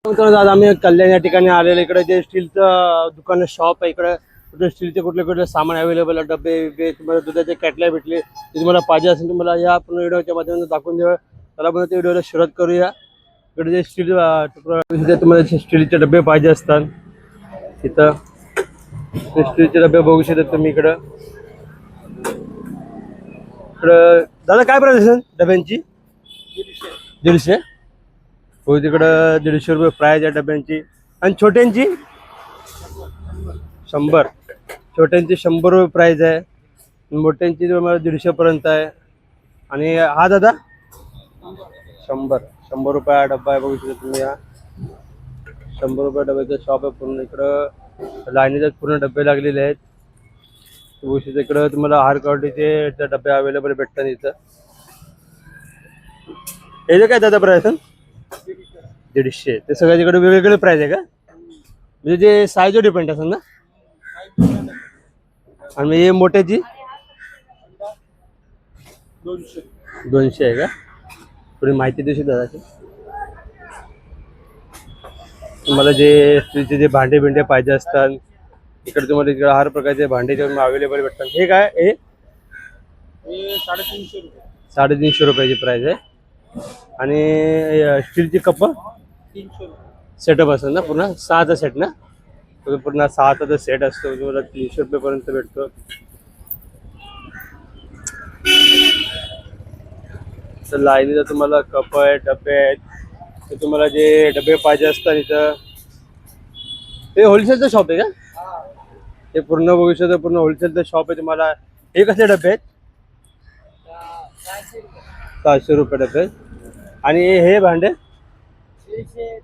आज आम्ही कल्याण या ठिकाणी आलेलो. इकडे जे स्टीलचं दुकान शॉप आहे, इकडे कुठे स्टीलचे कुठले कुठले सामान अवेलेबल आहे, डबे बिबे, तुम्हाला दुधाचे कॅटल्या भेटले, ते तुम्हाला पाहिजे असेल तुम्हाला या पूर्ण व्हिडिओच्या माध्यमातून दाखवून देऊ. त्याला पण त्या व्हिडिओला सुरुवात करूया. इकडे जे स्टील तुम्हाला स्टीलचे डबे पाहिजे असतात तिथं स्टीलचे डबे बघू शकता तुम्ही. इकडं दादा काय प्राइस आहे डब्यांची? 150. हो, तिकडं 150 रुपये प्राइस आहे डब्यांची. आणि छोट्यांची 100. छोट्यांची 100 रुपये प्राइस आहे. मोठ्यांची तुम्हाला 150 पर्यंत आहे. आणि हा दादा 100 रुपये डब्बा आहे. बघू शकता तुम्ही. हा 100 रुपये डब्याचा शॉप आहे पूर्ण. इकडं लाईनीचे पूर्ण डबे लागलेले आहेत. बघू शकता इकडं तुम्हाला हार क्वालिटीचे डबे अवेलेबल भेटतात इथं. हे जे काय दादा प्राइस आहे 150. ते सगळ्या तिकडे वेगवेगळे प्राइस आहे का? म्हणजे जे साईजवर डिपेंड असेल ना. आणि हे मोठ्याची 200 आहे का? थोडी माहिती देऊ शकता दादाची. तुम्हाला जे स्टीलचे जे भांडे बिंडे पाहिजे असतात इकडे तुम्हाला इकडे हर प्रकारचे भांडे अवेलेबल भेटतात. हे काय हे 350 रुपये. 350 रुपयाची प्राइस आहे. आणि स्टीलची कप 300 सेटअप असेल ना पूर्ण 6चा सेट ना. पूर्ण 6चा सेट असतो तुम्हाला 300 रुपयेपर्यंत भेटतो. तर लाईनीला तुम्हाला कप आहे, डबे आहेत. तर तुम्हाला जे डबे पाहिजे असतात इथं हे होलसेलचं शॉप आहे का? हे पूर्ण बघू शकता पूर्ण होलसेलचं शॉप आहे तुम्हाला. हे कसले डबे आहेत? 600 रुपये डबे. आणि हे भांडे 150,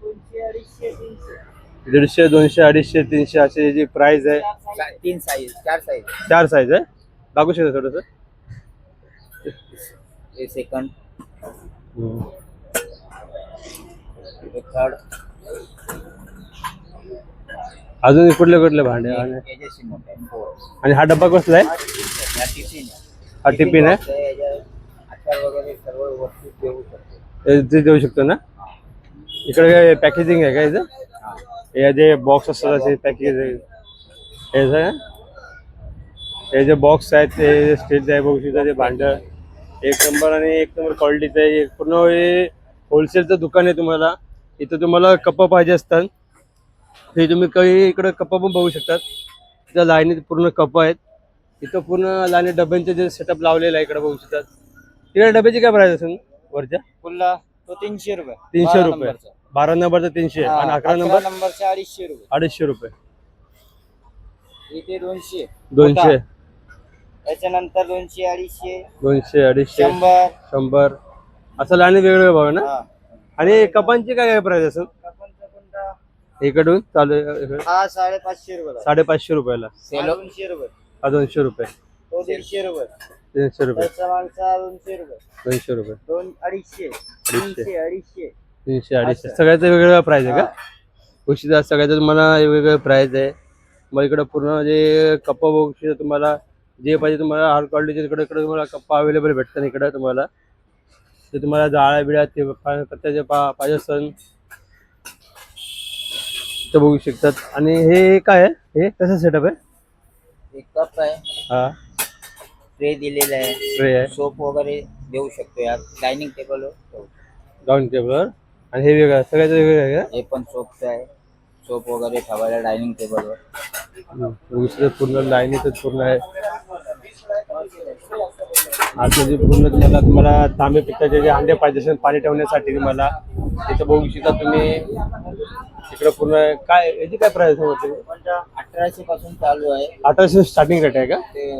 200, 250, 300 अशी जी प्राइस आहे. 4 साईज आहे. दाखवू शकता थोडंसं एक सेकंड. एक थर्ड. अजून कुठले कुठले भांडे? आणि हा डब्बा कसला आहे? हा टिफिन आहे. ते देऊ शकतो ना. इकडे पॅकेजिंग आहे का इथं? हे जे बॉक्स असतात असे पॅकेज आहे. हे जे बॉक्स आहेत ते स्टीलचे आहे. बघू शकता ते भांडं 1 नंबर आणि 1 नंबर क्वालिटीचं आहे. पूर्ण हे होलसेलचं दुकान आहे. तुम्हाला इथं तुम्हाला कप पाहिजे असतात हे तुम्ही काही इकडं कप पण बघू शकतात. इथं लाईनीत पूर्ण कप आहेत. इथं पूर्ण लाईनी डब्यांचे जे सेटअप लावलेलं आहे इकडे बघू शकतात. तिकडे डब्याची काय प्राइस असेल वरच्या? फुल्ला तो 300 रुपये. 300 रुपये. 12 नंबरचा 300 आणि 11 नंबरचा 250 रुपये. 250 रुपये. इथे 200. 200. त्याच्यानंतर 200, 250, 200, 250, 100. 100 असं लाईनी वेगवेगळे भाव आहे ना. आणि कपांची काय काय प्राइस असेल? इकडून चालू हा 550 रुपये. 550 रुपयाला. 200 रुपये. हा 200 रुपये. तो 150 रुपये. 300 रुपये. त्याचा माणसा 200 रुपये. 200 रुपये. 250, 300, 250, 300, 250 सगळ्याचं वेगवेगळं प्राइस आहे का? उशिरा सगळ्याचं तुम्हाला वेगवेगळं प्राइस आहे. मग इकडं पूर्ण जे कप्पा बघू शकता तुम्हाला जे पाहिजे तुम्हाला हार क्वालिटीचे इकडे इकडे तुम्हाला कप्पा अवेलेबल भेटतात इकडं तुम्हाला. ते तुम्हाला जाळ्या बिळ्या ते कट्ट्याचे पाहिजे असतात ते बघू शकतात. आणि हे काय आहे? हे कसं सेटअप आहे? एक कप आहे. हा ट्रे दिलेला आहे. ट्रे आहे. सोप वगैरे देऊ शकतो यात. डायनिंग टेबल डाऊन टेबलवर. आणि हे वेगळं सगळ्याचं वेगळं आहे का? हे पण सोपचं आहे. सोप वगैरे ठेवायला डायनिंग टेबलवर. पूर्ण लाईनीतच पूर्ण आहे. आता जे पूर्ण तुम्हाला तांबे पित्ताचे जे अंडे पाहिजे असेल पाणी ठेवण्यासाठी तुम्हाला तिथं बघू शकता तुम्ही. इकडे पूर्ण काय याची काय प्राइस आहे? 1800 पासून चालू आहे. 1800 स्टार्टिंग रेट आहे का? ते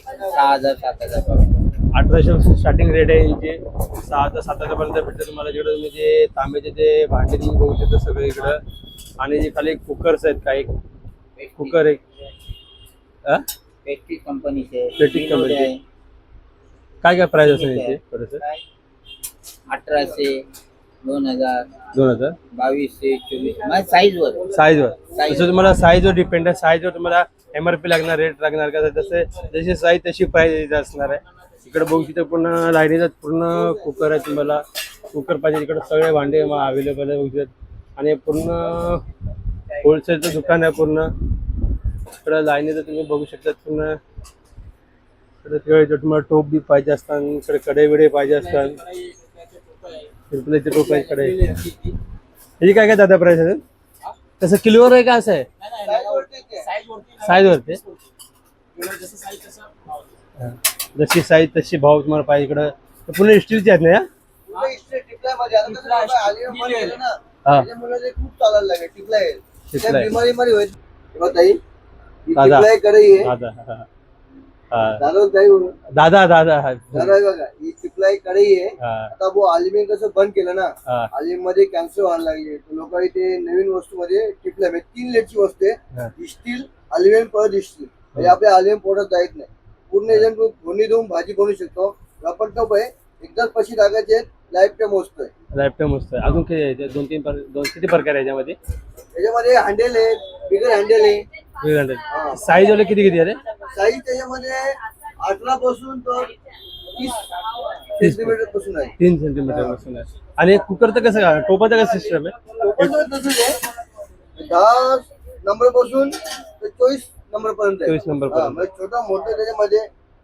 6000, 7000 पर्यंत. 1800 पासून स्टार्टिंग रेट आहे यांची. 6000, 7000 पर्यंत भेटते तुम्हाला. इकडे तुम्ही जे तांब्याचे ते भांडे तुम्ही बघू शकता सगळे इकडं. आणि जे खाली कुकर्स आहेत काही कुकर एक पेस्टिक कंपनीचे. पेस्टिक कंपनीचे काय काय प्राइस असेल याची? थोडंसं 1800, 2000, 2000, 2200, 2400 साईजवर. साईजवर तसं तुम्हाला साईजवर डिपेंड आहे. साईजवर तुम्हाला MRP लागणार रेट लागणार का जसे जशी साईज तशी प्राइस असणार आहे. इकडे बघू शकता पूर्ण लाईनीचा पूर्ण कुकर आहे. तुम्हाला कुकर पाहिजे इकडे सगळे भांडे अवेलेबल आहे. बघू शकता आणि पूर्ण होलसेलचं दुकान आहे पूर्ण. इकडं लाईनीचं तुम्ही बघू शकता पूर्ण. इकडे तुम्हाला टोप बी पाहिजे असतात, इकडे कडे बिडे पाहिजे असतात, पिंपल्याचे टोप आहे इकडे. हे काय काय दादा प्राइस आहे? कसं किलोवर आहे का असं आहे? साईज वरती. जशी साईज तशी भाव तुम्हाला पाहिजे. इकडं पूर्ण स्टीलचे आहेत ना या? दादा दादा ही चिपलाई कढई आहे. आता वो अल्युमिनियम कसं बंद केलं ना, अल्युमिनियम मध्ये कॅन्सर व्हायला लागले. लोक इथे नवीन वस्तू मध्ये चिपलाई 3 लेटची वस्तू आहे. स्टील अल्युमिनियम परत स्टील म्हणजे आपल्या अल्युमिनियम पोटात जायत नाही. पूर्ण याच्यात फोडणी देऊन भाजी बनवू शकतो. रबर टोप आहे, एकदाच पैसे टाकायचे, लाईफ टाइम वस्तू आहे. लाईफ टाइम मस्त आहे. अजून किती 2-3 किती प्रकार आहे याच्यामध्ये? याच्यामध्ये हँडल आहे, बिगर हँडल आहे. साईज वाले किती किती आहे? साईज त्याच्यामध्ये 18 पासून तर 30 सेंटीमीटर पासून आहे. 3 सेंटीमीटर पासून आहे. आणि कुकरचं कसं टोपाचं कसं सिस्टम आहे? टोपाचं तसंच आहे, 10 नंबर पासून तर 24 नंबर पर्यंत आहे. 24 नंबर पर्यंत. म्हणजे छोटा मोठा त्याच्यामध्ये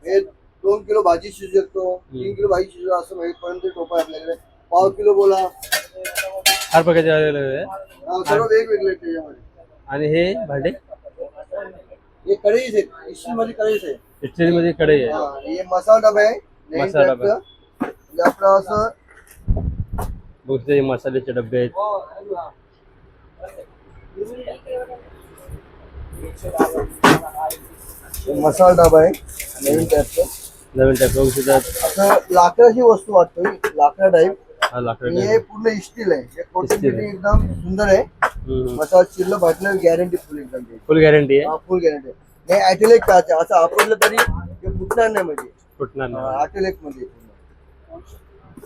हे 2 किलो भाजी शिजू शकतो, 3 किलो भाजी शिजू असं पर्यंत टोप आहे आपल्याकडे. पाव किलो बोला, हर प्रकारचे आहे. सर्व वेगवेगळे आहेत त्याच्यामध्ये. आणि हे भांडे हे कढईच आहे, स्टील मध्ये कढईच आहे. स्टील मध्ये कढई आहे. हे मसाला डबा आहे. मसाला डबा. म्हणजे आपलं असं बघते हे मसाल्याचे डबे आहेत. मसाला डबा आहे नवीन टाईपचं. नवीन टाईप बघू शकता. असं लाकडाची वस्तू वाटतो, लाकडा टाईप. हा लाकड हे पूर्ण स्टील आहे. हे कोटिंग एकदम सुंदर आहे. मसाला चिरलं भाटलं गॅरंटी फुल एकदम. फुल गॅरंटी आहे. फुल गॅरंटी आहे. हे ॲटेलेक काच आहे, असं आपलं तरी हे फुटणार नाही म्हणजे. फुटणार नाही. ॲटेलेक मध्ये.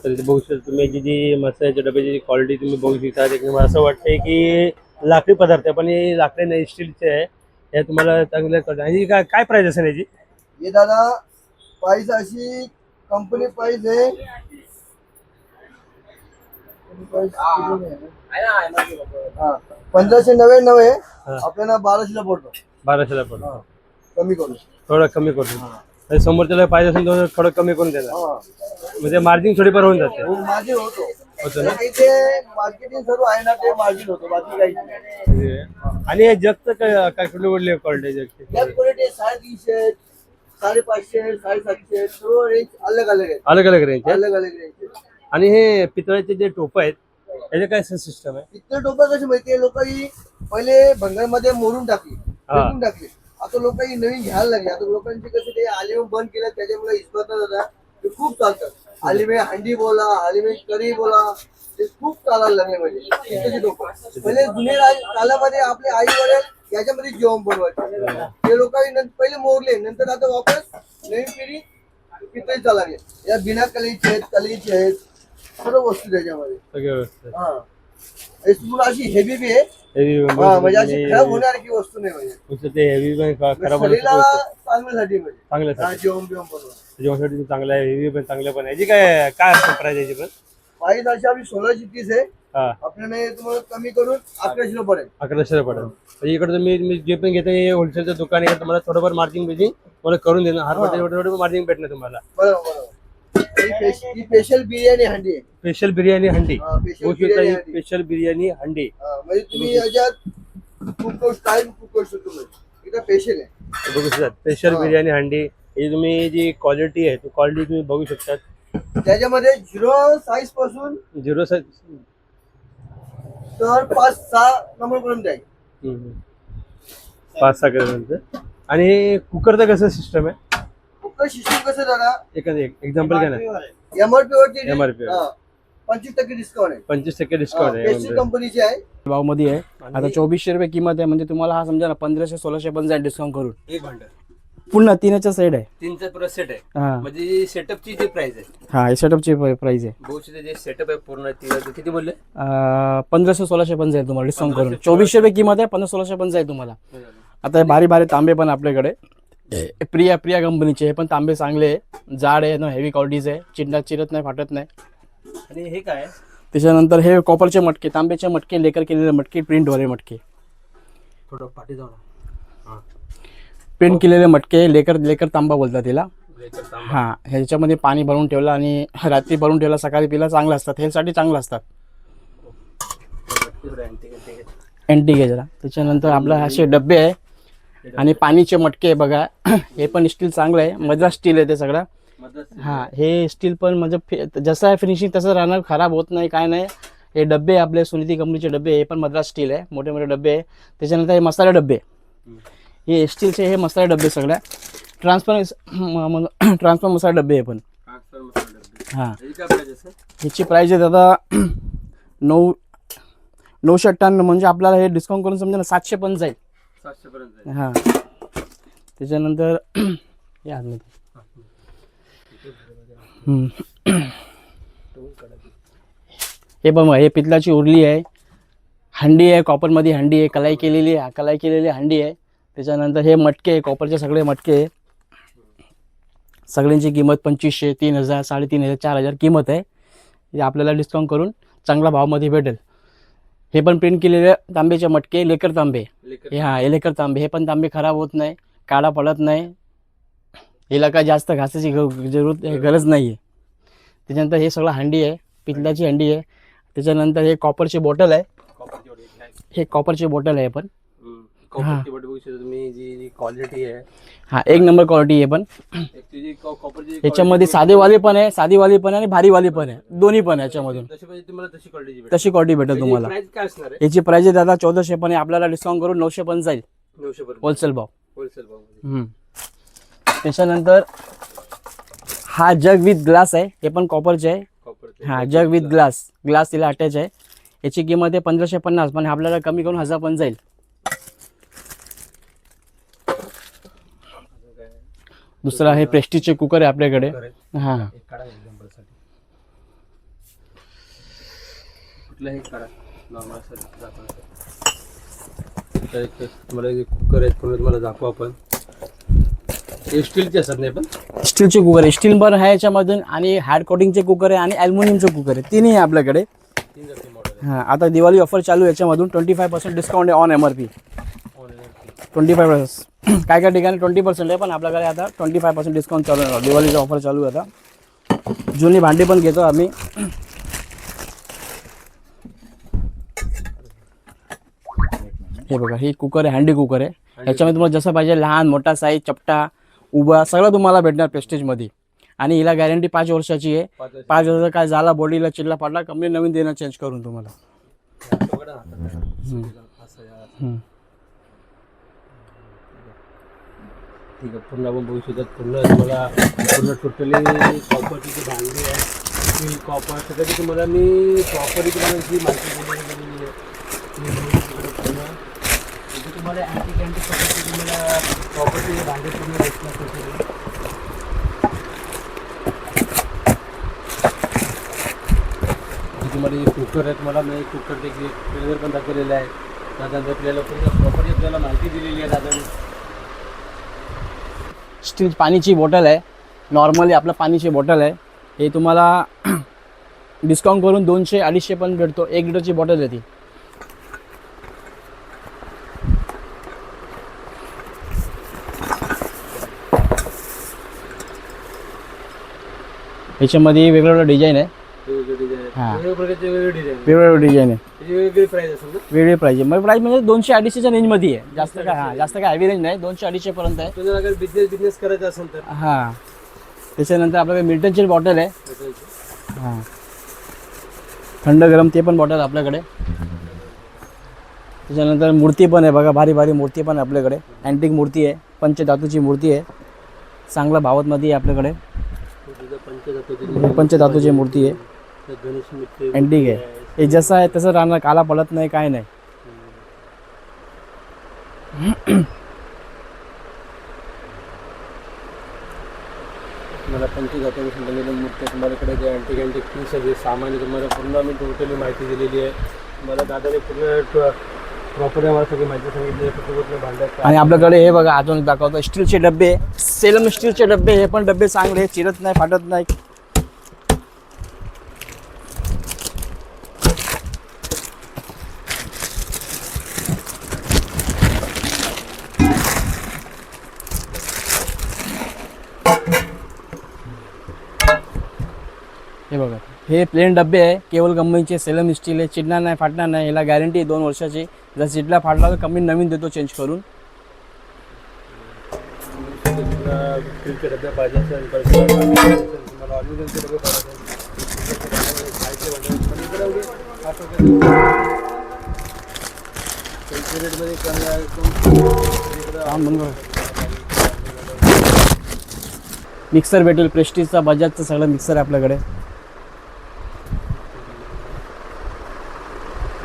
तर इथे बघू शकता तुम्ही जी मसाल्याच्या डब्याची क्वालिटी तुम्ही बघू शकता. मला असं वाटतंय की लाकडी पदार्थ आहे, पण हे लाकडी नाही स्टीलचे आहे. हे तुम्हाला चांगलं कळतं. आणि काय प्राइस असेल याची? हे दादा प्राइस अशी कंपनी प्राइस आहे 1599 आहे. आपल्याला 1200 पडतो. 1200 पडतो. कमी करू, थोडं कमी करून. समोर त्याला पाहिजे असेल तर थोडं कमी करून देणार. म्हणजे मार्जिन थोडीफार होऊन जाते. मार्जिन होतो ना. इथे मार्केटिंग सर्व आहे ना, ते मार्जिन होतो, बाकी काही नाही. आणि हे जगचं काय कुठली कुठली क्वालिटी जगची? त्यात क्वालिटी 350, 550, 750 सर्व रेंज अलग अलग आहे. अलग अलग रेंज आहे. अलग अलग रेंज. आणि हे पितळेचे जे टोप आहेत याचे काय सिस्टम आहे? इतर टोपा कशी माहितीये, लोक ही पहिले भंगारमध्ये मोडून टाकली, फेकून टाकली. आता लोक ही नवीन घ्यायला लागले. आता लोकांचे कसे ते अल्युमिनियम बंद केलं, त्याच्यामुळे इस्पात जातात, ते खूप चालतात. अल्युमिनियम हंडी बोला, अल्युमिनियम कढई बोला, ते खूप चालायला लागले. म्हणजे पितळेचे टोप पहिले जुन्या कालामध्ये आपले आई वडील याच्यामध्ये जेवण बनवायचे. ते लोक पहिले मोडले, नंतर आता वापस नवीन पिढी पितळी चालली. या बिना कलेचे आहेत, कलेचे आहेत, सर्व वस्तू त्याच्यामध्ये. सगळ्या वस्तू. अशी हेवी बी आहे. म्हणजे अशी खराब होण्यासारखी वस्तू नाही. म्हणजे ते हेवी पण खराब शरीराला चांगल्यासाठी, म्हणजे चांगल्यासाठी जेवण बिवण बनवा जेवणासाठी चांगलं आहे. हेवी पण चांगलं पण आहे. याची काय काय प्राइस याची पण? प्राइस अशी आपली 1630 आहे. आपल्याला तुम्हाला कमी करून 1100 पडेल. 1100 पडेल. म्हणजे इकडे तुम्ही जे पण घेता हे होलसेलचं दुकान आहे, तुम्हाला थोडंफार मार्जिन बिजिंग मला करून देणार. हर मार्जिन भेटणार तुम्हाला. बरोबर. ही स्पेशल बिर्याणी हंडी आहे. स्पेशल बिर्याणी हंडी. स्पेशल बिर्याणी हंडी. म्हणजे तुम्ही याच्यात कुक करू शकतो. इथं स्पेशल आहे. बघू शकता स्पेशल बिर्याणी हंडी. ही तुम्ही जी क्वालिटी आहे ती क्वालिटी तुम्ही बघू शकता. त्याच्यामध्ये 0 साईज पासून 0 साईज तर 5-6 नंबर पर्यंत आहे. 5-6 पर्यंत. आणि कुकरचं कसं सिस्टम आहे? कुकर सिस्टम कसं दादा, एखादं एक्झाम्पल घ्या ना. एमआरपी वरती एमआरपी 25% डिस्काउंट आहे. 25% डिस्काउंट आहे. पेस्ट्री कंपनीची आहे. भाव मध्ये आहे. आता 2400 रुपये किंमत आहे. म्हणजे तुम्हाला हा समजा ना 1500-1600 पण जाईल डिस्काउंट करून. एक भांडं पूर्ण 3च्या साईड आहे. 3चा पुरा सेट आहे. हा म्हणजे सेटअपची जी प्राइस आहे. हा हे सेटअपची प्राइस आहे. बहुतचे जे सेटअप आहे पूर्ण किती बोलले? 1500-1600 पण जाईल तुम्हाला डिस्काउंट करून. 2400 रुपये किंमत आहे. 1500-1600 पण जाईल तुम्हाला. आता भारी भारी तांबे पण आपल्याकडे प्रिया कंपनीचे. हे पण तांबे चांगले आहे, जाड आहे, हेवी क्वालिटीज आहे, चिरत नाही, फाटत नाही. आणि हे काय? त्याच्यानंतर हे कॉपरचे मटके, तांब्याचे मटके, लेकर केलेले मटके, प्रिंटवाले मटके, थोडं पाठी जाऊ ना. प्रिंट केलेले मटके, लेकर तांबा बोलतात तिला. ब्रेकर तांबा. हां, ह्याच्यामध्ये पाणी भरून ठेवलं आणि रात्री भरून ठेवलं, सकाळी पिला चांगलं असतात, हेल्थसाठी चांगलं असतात. अँटी गेजरा. त्याच्यानंतर आपला असे डबे आहे आणि पाणीचे मटके आहे बघा. हे पण स्टील चांगलं आहे, मद्रास स्टील आहे ते सगळं. हां, हे स्टील पण म्हणजे जसं आहे फिनिशिंग तसं राहणार, खराब होत नाही काय नाही. हे डबे आपले सुनीती कंपनीचे डबे, हे पण मद्रास स्टील आहे, मोठे मोठे डबे आहे. त्याच्यानंतर हे मसाले डबे, हे स्टीलचे हे मसाले डबे सगळ्या ट्रान्सफर मसाले डबे आहे पण. हां, ह्याची प्राईज आहे दादा 998, म्हणजे आपल्याला हे डिस्काउंट करून समजा ना 700 पण जाईल. 700 पर्यंत. हां, त्याच्यानंतर या आतमध्ये. हे बघ, हे पितलाची उरली आहे, हंडी आहे, कॉपरमध्ये हंडी आहे, कलाई केलेली हंडी आहे. त्याच्यानंतर हे मटके आहे, कॉपरचे सगळे मटके आहे. सगळ्यांची किंमत 2500, 3000, 3500, 4000 किंमत आहे. हे आपल्याला डिस्काउंट करून चांगल्या भावामध्ये भेटेल. हे पण प्रिंट केलेले तांब्याचे मटके, लेकर तांबे. हे हां, हे लेकर तांबे, हे पण तांबे खराब होत नाही, काळा पडत नाही, हिला काय जास्त घासायची गरज नाही आहे. त्याच्यानंतर हे सगळं हंडी आहे, पितलाची हंडी आहे. त्याच्यानंतर हे कॉपरची बॉटल आहे, हे कॉपरची बॉटल आहे पण. कॉपरची बॉटल बघू शकता तुम्ही, जी क्वालिटी आहे. हां, एक नंबर क्वालिटी आहे पण. कॉपरची याच्यामध्ये साधेवाली पण आहे, साधीवाली पण आहे आणि भारीवाली पण आहे, दोन्ही पण आहे याच्यामधून. तशी पाहिजे तुम्हाला तशी क्वालिटी तशी क्वालिटी भेटेल तुम्हाला. प्राइस काय असणार आहे? याची प्राइस आहे दादा 1400 पण आहे, आपल्याला डिस्काउंट करून 900 पण जाईल, 900 पर्यंत होलसेल भाव. होलसेल भाव. त्याच्यानंतर हा जग विथ ग्लास आहे, हे पण कॉपरचे आहे. हां, जग विथ ग्लास तिला अटॅच आहे. याची किंमत आहे 1550, पण आपल्याला कमी करून 1000 पण जाईल. दुसरा हे प्रेस्टिजचे कुकर आहे आपल्याकडे. हां, कुठलाही काढा नॉर्मल तुम्हाला जे कुकर आहेत पूर्ण तुम्हाला दाखवू आपण. हे स्टीलचे असतात नाही पण स्टीलचे कुकर आहे, स्टील पण आहे याच्यामधून, आणि हार्ड कोटिंगचे कुकर आहे आणि ॲल्युमिनियमचे कुकर आहे, तिन्ही आहे आपल्याकडे. 3 मॉडेल. हां, आता दिवाळी ऑफर चालू आहे, याच्यामधून 25% डिस्काउंट आहे ऑन MRP. 25%. काय काय ठिकाणी 20% आहे, पण आपल्याकडे आता 25% डिस्काउंट चालू आहे, दिवाळीची ऑफर चालू आहे आता. जुनी भांडी पण घेतो आम्ही. हे बघा, ही कुकर आहे, हँडी कुकर आहे. ह्याच्यामध्ये तुम्हाला जसं पाहिजे लहान मोठा साईज, चपटा, उभा सगळं तुम्हाला भेटणार प्रेस्टिजमध्ये. आणि हिला गॅरंटी 5 वर्षाची आहे. 5 वर्षाचा काय झाला, बॉडीला चिल्ला पडला, कंपनी नवीन देणार चेंज करून तुम्हाला. ठीक आहे, पूर्ण आपण बघू शकतात. पूर्ण टोटली कॉपरची जी भांडी आहे, स्टील कॉपर सगळ्याची तुम्हाला मी प्रॉपरली तुम्हाला जी माहिती दिलेली आहे पूर्ण तुम्हाला अँटी तुम्हाला प्रॉपरची भांडी पूर्ण भेटणार. तुम्हाला जे कुकर आहे, तुम्हाला मी कुकर ट्रेलर पण दाखवलेलं आहे. दादा आपल्याला पूर्ण प्रॉपरली आपल्याला माहिती दिलेली आहे दादाने. स्टील पाणीची बॉटल आहे, नॉर्मली आपलं पाणीची बॉटल आहे. हे तुम्हाला डिस्काउंट करून 200-250 पण भेटतो. 1 लिटरची बॉटल आहे ती. याच्यामध्ये वेगवेगळं डिझाईन आहे. हां, वेगवेगळं डिझाईन आहे, वेगळी प्राइस असेल ना? वेगळी प्राईज आहे. मग प्राईस म्हणजे 200-250च्या रेंजमध्ये आहे, जास्त काय. हां, जास्त काय हॅवी रेंज नाही, 200-250 पर्यंत आहे. तुम्हाला अगर बिझनेस करायचा असेल तर. हां, त्याच्यानंतर आपल्याकडे मिल्टनची बॉटल आहे. हां, थंड गरम ते पण बॉटल आपल्याकडे. त्याच्यानंतर मूर्ती पण आहे बघा, भारी भारी मूर्ती पण आहे आपल्याकडे. अँटिक मूर्ती आहे, पंचधातूची मूर्ती आहे, चांगल्या भावातमध्ये आहे आपल्याकडे. पंचधातूची मूर्ती आहे, अँटिक आहे. हे जसं आहे तसं राहणार, काला पडत नाही काय नाही. मला पंचधातूपासून बनलेली मूर्ती तुम्हालाकडे जे अँटिक पीस आहे, सामान तुम्हाला पूर्ण मी टोटली माहिती दिलेली आहे. मला दादाने पूर्ण प्रॉपर मला सगळी माहिती सांगितली आहे. भांड्यात आणि आपल्याकडे हे बघा, अजून दाखवतो स्टीलचे डबे, सेलम स्टीलचे डबे. हे पण डबे चांगले, चिरत नाही, फाटत नाही. हे बघा, हे प्लेन डबे आहे, केवळ कंपनीचे, सेलम स्टील आहे, चिडणार नाही, फाटणार नाही. याला गॅरंटी आहे 2 वर्षाची. जर चिडला फाटला तर कंपनी नवीन देतो चेंज करून. स्टीलचे डबे पाहिजे असेल तर तुम्हाला अल्युमिनियमचे डबे पाहिजे रेटमध्ये कमी आहे. मिक्सर भेटेल, प्रेस्टिजचा, बजाजचा सगळं मिक्सर आहे आपल्याकडे.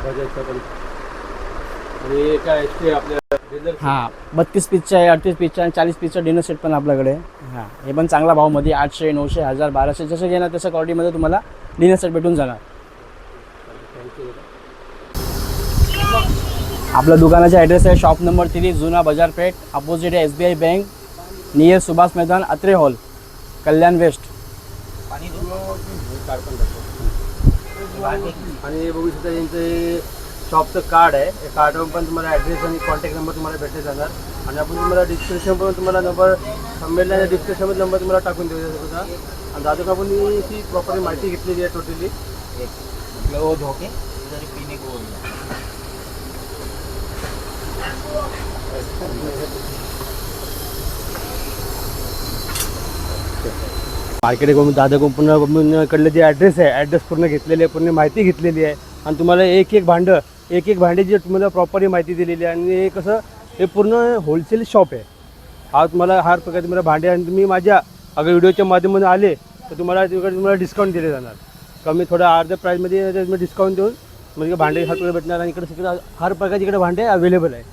बजाजचा पण. आणि काय ते आपल्या हां 32 पीसचा आहे, 38 पीसचा आहे, 40 पीसचा डिनर सेट पण आपल्याकडे आहे. हां हे पण चांगला भावमध्ये 800, 900, 1000, 1200 जसं घेणार तसं क्वालिटीमध्ये तुम्हाला डिनर सेट भेटून जाणार. आपल्या दुकानाचा ॲड्रेस आहे शॉप नंबर 3, जुना बाजारपेठ, अपोजिट आहे SBI बँक, नियर सुभाष मैदान, अत्रे हॉल, कल्याण वेस्ट. पाणी दे. आणि हे बघू शकता यांचं शॉपचं कार्ड आहे. या कार्डवर पण तुम्हाला ॲड्रेस आणि कॉन्टॅक्ट नंबर तुम्हाला भेटले जाणार. आणि आपण तुम्हाला डिस्क्रिप्शन पण तुम्हाला नंबर संमेलनाच्या डिस्क्रिप्शनमध्ये नंबर तुम्हाला टाकून देऊ शकता. आणि दादा आपण ही प्रॉपर माहिती घेतलेली आहे टोटली. मतलब वो धोके इधर पीने को बोल रहा है. मार्केट दादा कंपनीकडलं जे ॲड्रेस आहे, ॲड्रेस पूर्ण घेतलेली आहे, पूर्ण माहिती घेतलेली आहे. आणि तुम्हाला एक एक भांडे तुम्हाला प्रॉपरली माहिती दिलेली आहे. आणि हे कसं हे पूर्ण होलसेल शॉप आहे. हा तुम्हाला हर प्रकारे तुम्हाला भांडे, आणि तुम्ही माझ्या अगर व्हिडिओच्या माध्यमातून आले तर तुम्हाला तिकडे तुम्हाला डिस्काउंट दिले जाणार. कमी थोडं अर्ध्या प्राईजमध्ये डिस्काउंट देऊन म्हणजे भांडे हर प्रकारे भेटणार. आणि इकडे सगळं हर प्रकारचे इकडे भांडे अवेलेबल आहे.